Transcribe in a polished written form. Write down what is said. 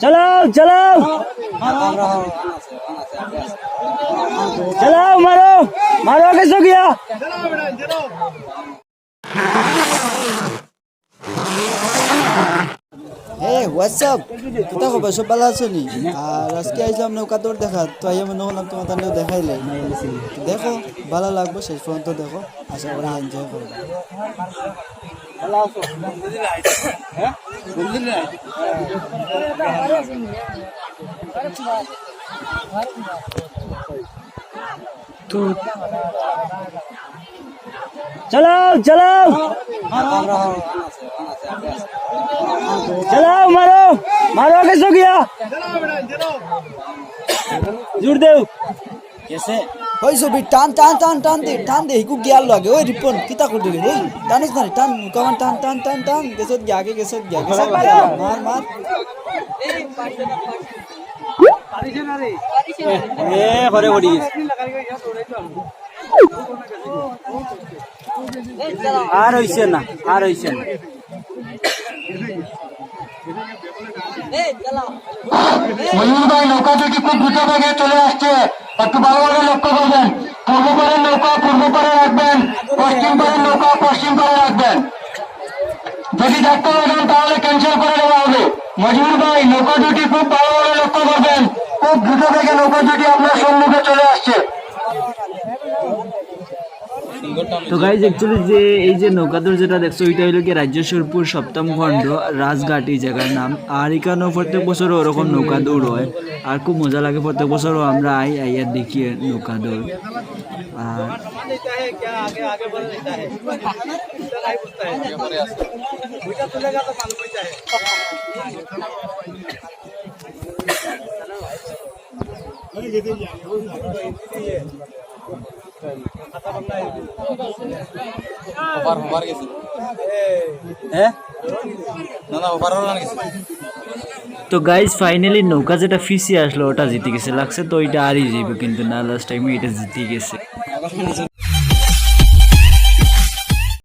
চালাও চালাও চালাও, মারো মারো আগে গিয়া। হে হোয়াটসঅ্যাপ, কোথাও খবর? সব ভালো আছো নি? আর আজকে আইলাম নৌকা দৌড় দেখা, তো আইয়া মনে হলাম তোমার তাহলেও দেখাইলে। দেখো ভালো লাগবে, শেষ পর্যন্ত দেখো, আশা করি এনজয় করবে। চালাও চালাও চালাও, মারো মারো আগে গিয়া। জোর দেও ওই ছবি টান টান টান টান দে হিকু গিয়ার লাগে। ওই রিপন কিতা করতে রে? ওই টানিস না, টান নৌকা টান টান টান টান, গেছত গিয়া আগে, গেছত গিয়া মার মার। ঘরে পড়ি আর হইছে না, আর হইছে না। ময়ূর ভাই, নৌকা দুটি খুব দ্রুত বেগে চলে আসছে, একটু ভালোভাবে লক্ষ্য করবেন। পূর্ব পারের নৌকা পূর্ব পারে রাখবেন, পশ্চিম পারের নৌকা পশ্চিম পারে রাখবেন। যদি দেখতে পাবেন তাহলে ক্যান্সেল করে দেওয়া হবে। মজুর ভাই, নৌকা দুটি খুব ভালোভাবে লক্ষ্য করবেন, খুব দ্রুত বেগে নৌকা দুটি আপনার সম্মুখে চলে আসছে। তো গাইজ অ্যাকচুয়ালি যে এই যে নৌকাদৌড় যেটা দেখছো, ওইটা হইলো কি রাজ্যেশ্বরপুর সপ্তম খণ্ড রাজঘাট এই জায়গার নাম। আর এখানেও প্রত্যেক বছরও ওরকম নৌকাদৌড় হয়, আর খুব মজা লাগে। প্রত্যেক বছরও আমরা আইয়া দেখি নৌকাদৌড়। আর তো গাইজ ফাইনালি নৌকা যেটা ফিসি আসলো ওটা জিতে গেছে লাগছে, তো ওইটা আরই যাইব, কিন্তু না লাস্ট টাইমে এটা জিতে গেছে।